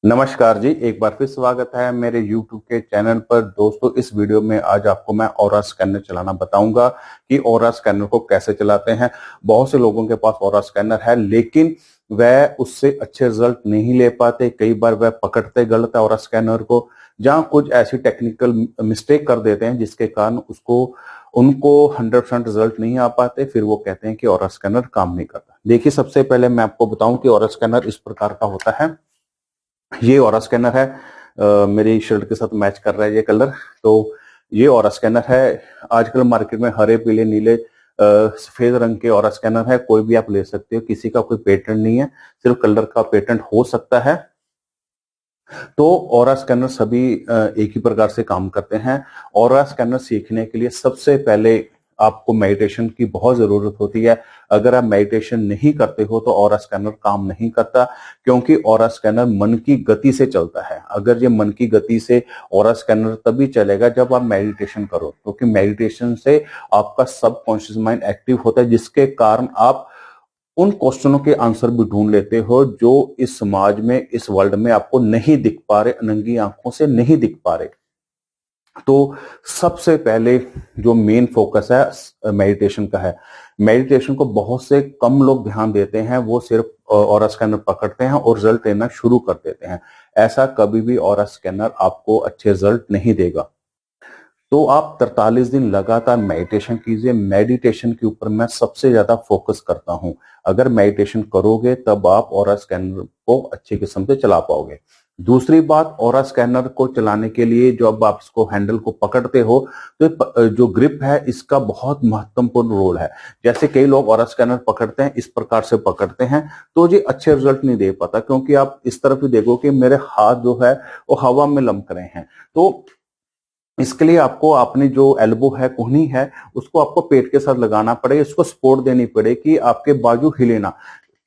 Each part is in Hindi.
नमस्कार जी, एक बार फिर स्वागत है मेरे YouTube के चैनल पर। दोस्तों, इस वीडियो में आज आपको मैं ऑरा स्कैनर चलाना बताऊंगा कि ऑरा स्कैनर को कैसे चलाते हैं। बहुत से लोगों के पास ऑरा स्कैनर है, लेकिन वह उससे अच्छे रिजल्ट नहीं ले पाते। कई बार वह पकड़ते गलत है ऑरा स्कैनर को, जहां कुछ ऐसी टेक्निकल मिस्टेक कर देते हैं जिसके कारण उनको 100% रिजल्ट नहीं आ पाते। फिर वो कहते हैं कि ऑरा स्कैनर काम नहीं करता। देखिए, सबसे पहले मैं आपको बताऊं कि ऑरा स्कैनर इस प्रकार का होता है। ये ऑरा स्कैनर है, मेरी शर्ट के साथ मैच कर रहा है ये कलर। तो ये ऑरा स्कैनर है। आजकल मार्केट में हरे, पीले, नीले, सफेद रंग के ऑरा स्कैनर है। कोई भी आप ले सकते हो, किसी का कोई पेटेंट नहीं है, सिर्फ कलर का पेटेंट हो सकता है। तो ऑरा स्कैनर सभी एक ही प्रकार से काम करते हैं। ऑरा स्कैनर सीखने के लिए सबसे पहले आपको मेडिटेशन की बहुत जरूरत होती है। अगर आप मेडिटेशन नहीं करते हो तो ऑरा स्कैनर काम नहीं करता, क्योंकि ऑरा स्कैनर मन की गति से चलता है। अगर ये मन की गति से ऑरा स्कैनर तभी चलेगा जब आप मेडिटेशन करो, क्योंकि मेडिटेशन से आपका सबकॉन्शियस माइंड एक्टिव होता है, जिसके कारण आप उन क्वेश्चनों के आंसर भी ढूंढ लेते हो जो इस समाज में, इस वर्ल्ड में आपको नहीं दिख पा रहे, नंगी आंखों से नहीं दिख पा रहे। तो सबसे पहले जो मेन फोकस है मेडिटेशन का है। मेडिटेशन को बहुत से कम लोग ध्यान देते हैं, वो सिर्फ ऑरा स्कैनर पकड़ते हैं और रिजल्ट लेना शुरू कर देते हैं। ऐसा कभी भी ऑरा स्कैनर आपको अच्छे रिजल्ट नहीं देगा। तो आप 43 दिन लगातार मेडिटेशन कीजिए। मेडिटेशन के ऊपर मैं सबसे ज्यादा फोकस करता हूं। अगर मेडिटेशन करोगे तब आप ऑरा स्कैनर को अच्छी किस्म से चला पाओगे। दूसरी बात, ऑरा स्कैनर को चलाने के लिए जब आप इसको हैंडल को पकड़ते हो तो जो ग्रिप है इसका बहुत महत्वपूर्ण रोल है। जैसे कई लोग ऑरा स्कैनर पकड़ते हैं, इस प्रकार से पकड़ते हैं तो ये अच्छे रिजल्ट नहीं दे पाता, क्योंकि आप इस तरफ ही देखो कि मेरे हाथ जो है वो हवा में लमक रहे हैं। तो इसके लिए आपको अपनी जो एल्बो है, कोहनी है, उसको आपको पेट के साथ लगाना पड़ेगा, इसको सपोर्ट देनी पड़ेगी कि आपके बाजू हिले ना।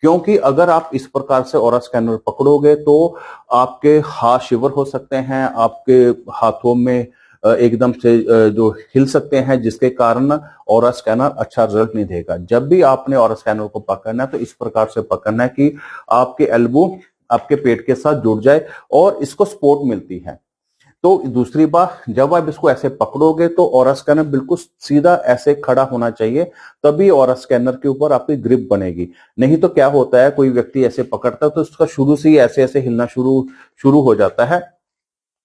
क्योंकि अगर आप इस प्रकार से ऑरा स्कैनर पकड़ोगे तो आपके हाथ शिवर हो सकते हैं, आपके हाथों में एकदम से जो हिल सकते हैं, जिसके कारण ऑरा स्कैनर अच्छा रिजल्ट नहीं देगा। जब भी आपने ऑरा स्कैनर को पकड़ना है तो इस प्रकार से पकड़ना है कि आपके एल्बो आपके पेट के साथ जुड़ जाए और इसको सपोर्ट मिलती है। तो दूसरी बात, जब आप इसको ऐसे पकड़ोगे तो ऑरा स्कैनर बिल्कुल सीधा ऐसे खड़ा होना चाहिए, तभी ऑरा स्कैनर के ऊपर आपकी ग्रिप बनेगी। नहीं तो क्या होता है, कोई व्यक्ति ऐसे पकड़ता है तो उसका शुरू से ही ऐसे ऐसे हिलना शुरू शुरू हो जाता है।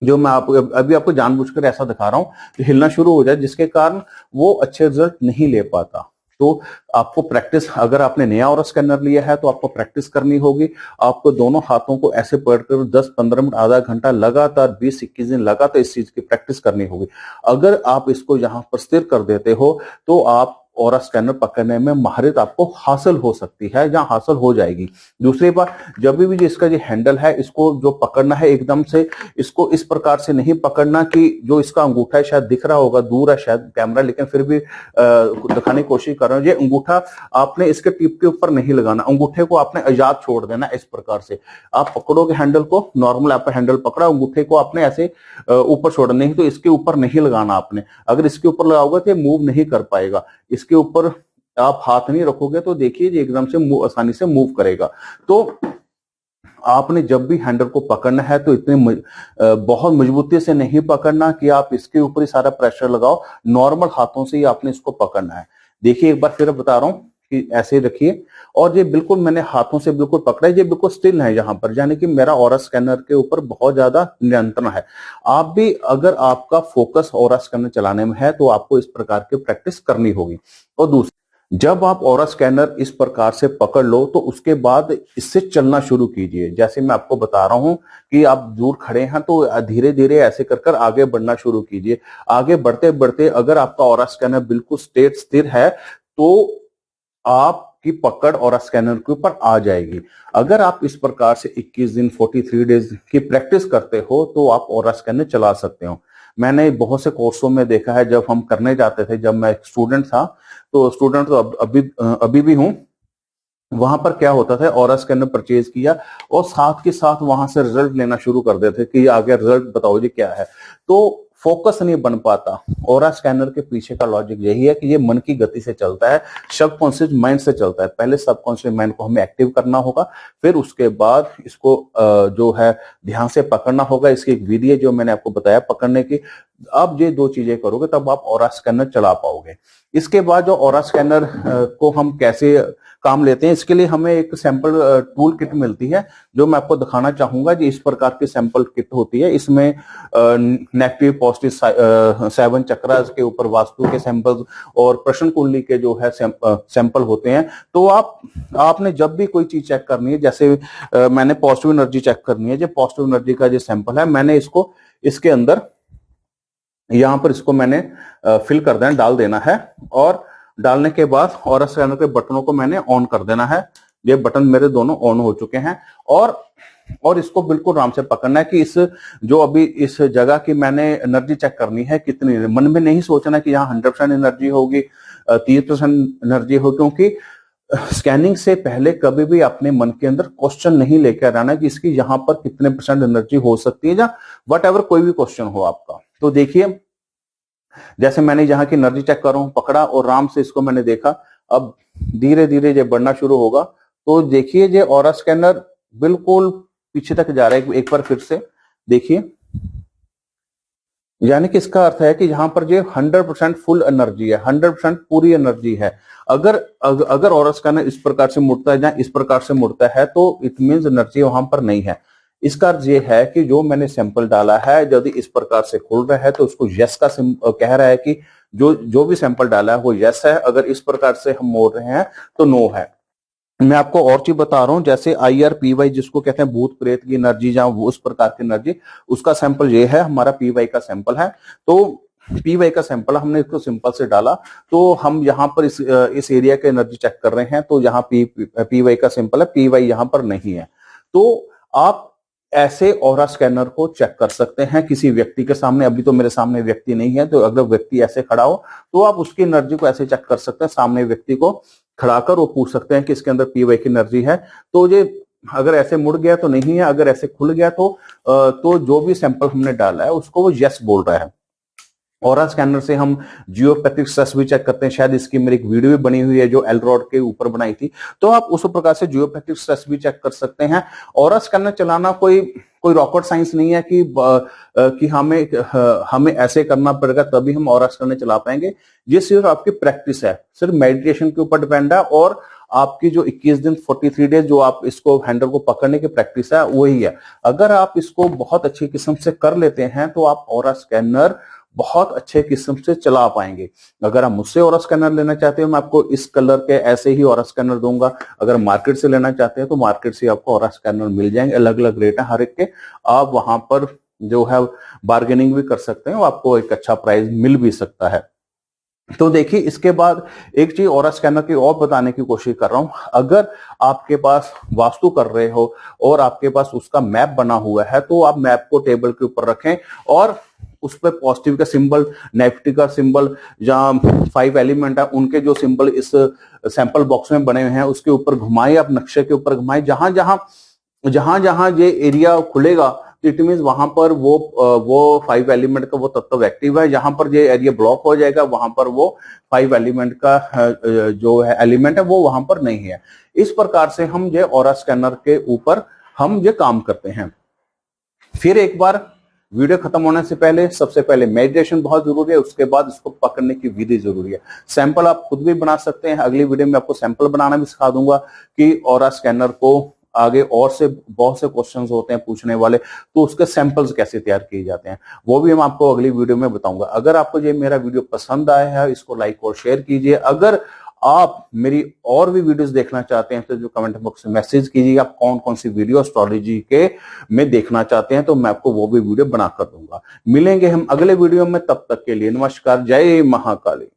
जो मैं अभी आपको जानबूझकर ऐसा दिखा रहा हूं, हिलना शुरू हो जाए, जिसके कारण वो अच्छे रिजल्ट नहीं ले पाता। तो आपको प्रैक्टिस, अगर आपने नया ऑरा स्कैनर लिया है तो आपको प्रैक्टिस करनी होगी। आपको दोनों हाथों को ऐसे पकड़कर 10-15 मिनट, आधा घंटा लगातार 20-21 दिन लगातार इस चीज की प्रैक्टिस करनी होगी। अगर आप इसको यहां पर स्थिर कर देते हो तो आप ऑरा स्कैनर पकड़ने में महारत आपको हासिल हो सकती है या हासिल हो जाएगी। दूसरी बात, जब भी जो इसका जो हैंडल है, इसको जो पकड़ना है एकदम से, इसको इस प्रकार से नहीं पकड़ना कि जो इसका अंगूठा है, शायद दिख रहा होगा, दूर है शायद कैमरा, लेकिन फिर भी दिखाने की कोशिश कर रहा हूं। ये अंगूठा आपने इसके टिप के ऊपर नहीं लगाना, अंगूठे को आपने आजाद छोड़ देना। इस प्रकार से आप पकड़ोगे हैंडल को, नॉर्मल आपने हैंडल पकड़ा, अंगूठे को आपने ऐसे ऊपर छोड़ना, नहीं तो इसके ऊपर नहीं लगाना आपने। अगर इसके ऊपर लगाओगे तो ये मूव नहीं कर पाएगा। इसके ऊपर आप हाथ नहीं रखोगे तो देखिए ये एकदम से आसानी से मूव करेगा। तो आपने जब भी हैंडल को पकड़ना है तो बहुत मजबूती से नहीं पकड़ना कि आप इसके ऊपर ही सारा प्रेशर लगाओ। नॉर्मल हाथों से ही आपने इसको पकड़ना है। देखिए, एक बार फिर बता रहा हूं कि ऐसे रखिए, और ये बिल्कुल मैंने हाथों से बिल्कुल पकड़ा है, ये बिल्कुल स्टिल है यहाँ पर, यानी कि मेरा ऑरा स्कैनर के ऊपर बहुत ज्यादा नियंत्रण है। आप भी, अगर आपका फोकस ऑरा स्कैनर चलाने में है तो आपको इस प्रकार की प्रैक्टिस करनी होगी। और दूसरी, जब आप ऑरा स्कैनर इस प्रकार से पकड़ लो तो उसके बाद इससे चलना शुरू कीजिए। जैसे मैं आपको बता रहा हूं कि आप दूर खड़े हैं तो धीरे धीरे ऐसे कर कर आगे बढ़ना शुरू कीजिए। आगे बढ़ते बढ़ते अगर आपका ऑरा स्कैनर बिल्कुल स्थिर है तो आपकी पकड़ ऑरा स्कैनर के ऊपर आ जाएगी। अगर आप इस प्रकार से 21 दिन 43 डेज की प्रैक्टिस करते हो तो आप ऑरा स्कैनर चला सकते हो। मैंने बहुत से कोर्सों में देखा है, जब हम करने जाते थे, जब मैं एक स्टूडेंट था, तो स्टूडेंट तो अभी भी हूं, वहां पर क्या होता था, ऑरा स्कैनर परचेज किया और साथ के साथ वहां से रिजल्ट लेना शुरू कर देते कि आगे रिजल्ट बताओ जी क्या है। तो फोकस नहीं बन पाता। ऑरा स्कैनर के पीछे का लॉजिक यही है कि ये मन की गति से चलता है, सबकॉन्शियस माइंड से चलता है। पहले सबकॉन्शियस माइंड को हमें एक्टिव करना होगा, फिर उसके बाद इसको जो है ध्यान से पकड़ना होगा। इसकी एक विधि है जो मैंने आपको बताया पकड़ने की। अब ये दो चीजें करोगे तब आप ऑरा स्कैनर चला पाओगे। इसके बाद जो ऑरा स्कैनर को हम कैसे काम लेते हैं, इसके लिए हमें एक सैंपल टूल किट मिलती है जो मैं आपको दिखाना चाहूंगा। जी, इस प्रकार की सैंपल किट होती है। इसमें नेगेटिव पॉजिटिव 7 चक्रास के ऊपर वास्तु के सैंपल और प्रश्न कुंडली के जो है सैंपल होते हैं। तो आपने जब भी कोई चीज चेक करनी है, जैसे मैंने पॉजिटिव एनर्जी चेक करनी है, जो पॉजिटिव एनर्जी का जो सैंपल है मैंने इसको इसके अंदर यहां पर इसको मैंने फिल कर देना, डाल देना है। और डालने के बाद ऑरा स्कैनर के बटनों को मैंने ऑन कर देना है। ये बटन मेरे दोनों ऑन हो चुके हैं। और इसको बिल्कुल आराम से पकड़ना है कि इस जो अभी इस जगह की मैंने एनर्जी चेक करनी है कितनी, मन में नहीं सोचना कि यहाँ 100% एनर्जी होगी, 30% एनर्जी हो, क्योंकि स्कैनिंग से पहले कभी भी अपने मन के अंदर क्वेश्चन नहीं लेकर आना कि इसकी यहाँ पर कितने % एनर्जी हो सकती है, या वट एवर कोई भी क्वेश्चन हो आपका। तो देखिए, जैसे मैंने यहाँ की एनर्जी चेक कर रहा हूं, पकड़ा और आराम से इसको मैंने देखा। अब धीरे धीरे ये बढ़ना शुरू होगा। तो देखिए, ये ऑरा स्कैनर बिल्कुल पीछे तक जा रहा है। एक बार फिर से देखिए, यानी कि इसका अर्थ है कि यहाँ पर ये 100% फुल एनर्जी है, 100% पूरी एनर्जी है। अगर ऑरा स्कैनर इस प्रकार से मुड़ता है या इस प्रकार से मुड़ता है तो इट मींस एनर्जी वहां पर नहीं है। इसका अर्थ ये है कि जो मैंने सैंपल डाला है, यदि इस प्रकार से खुल रहा है तो उसको यस का कह रहा है कि जो भी सैंपल डाला है वो यस है। अगर इस प्रकार से हम मोड़ रहे हैं तो नो है। मैं आपको और चीज बता रहा हूं, जैसे IRPY जिसको कहते हैं भूत प्रेत की एनर्जी, या वो उस प्रकार की एनर्जी, उसका सैंपल ये है, हमारा PY का सैंपल है। तो PY का सैंपल हमने इसको सिंपल से डाला। तो हम यहाँ पर इस एरिया के एनर्जी चेक कर रहे हैं। तो यहाँ PY का सैंपल है, PY यहाँ पर नहीं है। तो आप ऐसे ऑरा स्कैनर को चेक कर सकते हैं किसी व्यक्ति के सामने। अभी तो मेरे सामने व्यक्ति नहीं है, तो अगर व्यक्ति ऐसे खड़ा हो तो आप उसकी एनर्जी को ऐसे चेक कर सकते हैं। सामने व्यक्ति को खड़ा कर वो पूछ सकते हैं कि इसके अंदर PY की एनर्जी है। तो ये अगर ऐसे मुड़ गया तो नहीं है, अगर ऐसे खुल गया तो जो भी सैंपल हमने डाला है उसको वो यस बोल रहा है। ऑरा स्कैनर से हम जियोपैथिक स्ट्रेस भी चेक करते हैं। शायद इसकी मेरी एक वीडियो भी बनी हुई है जो एल रॉड के ऊपर बनाई थी। तो आप उस प्रकार से जियोपैथिक स्ट्रेस भी चेक कर सकते हैं। ऑरा स्कैनर चलाना कोई रॉकेट साइंस नहीं है कि हमें ऐसे करना पड़ेगा तभी हम ऑरा स्कैनर चला पाएंगे। ये सिर्फ आपकी प्रैक्टिस है, सिर्फ मेडिटेशन के ऊपर डिपेंड है। और आपकी जो 21 दिन 43 डेज जो आप इसको हैंडल को पकड़ने की प्रैक्टिस है वही है। अगर आप इसको बहुत अच्छी किस्म से कर लेते हैं तो आप ऑरा स्कैनर बहुत अच्छे किस्म से चला पाएंगे। अगर आप मुझसे ऑरा स्कैनर लेना चाहते हो, मैं आपको इस कलर के ऐसे ही ऑरा स्कैनर दूंगा। अगर मार्केट से लेना चाहते हैं तो मार्केट से आपको ऑरा स्कैनर मिल जाएंगे, अलग अलग रेट है हर एक के। आप वहां पर जो है बार्गेनिंग भी कर सकते हैं, आपको एक अच्छा प्राइस मिल भी सकता है। तो देखिए, इसके बाद एक चीज ऑरा स्कैनर की और बताने की कोशिश कर रहा हूं। अगर आपके पास वास्तु कर रहे हो और आपके पास उसका मैप बना हुआ है तो आप मैप को टेबल के ऊपर रखें और उस पर पॉजिटिव का सिंबल, नेगेटिव का सिंबल, जहां 5 एलिमेंट है उनके जो सिंबल इस सैंपल बॉक्स में बने हुए हैं उसके ऊपर घुमाएं, आप नक्शे के ऊपर घुमाएं। जहां जहां ये एरिया खुलेगा इट मीन वहां पर वो 5 एलिमेंट का वो तत्व एक्टिव है। जहां पर ये एरिया ब्लॉक हो जाएगा वहां पर वो 5 एलिमेंट का जो है एलिमेंट है वो वहां पर नहीं है। इस प्रकार से हम ये ऑरा स्कैनर के ऊपर हम ये काम करते हैं। फिर एक बार वीडियो खत्म होने से पहले सबसे पहले मेडिटेशन बहुत जरूरी है, उसके बाद इसको पकड़ने की विधि जरूरी है। सैंपल आप खुद भी बना सकते हैं। अगली वीडियो में आपको सैंपल बनाना भी सिखा दूंगा कि ऑरा स्कैनर को आगे और से बहुत से क्वेश्चंस होते हैं पूछने वाले, तो उसके सैंपल्स कैसे तैयार किए जाते हैं वो भी हम आपको अगली वीडियो में बताऊंगा। अगर आपको ये मेरा वीडियो पसंद आया है इसको लाइक और शेयर कीजिए। अगर आप मेरी और भी वीडियोस देखना चाहते हैं तो जो कमेंट बॉक्स में मैसेज कीजिए आप कौन कौन सी वीडियो एस्ट्रोलॉजी के में देखना चाहते हैं, तो मैं आपको वो भी वीडियो बना कर दूंगा। मिलेंगे हम अगले वीडियो में, तब तक के लिए नमस्कार, जय महाकाली।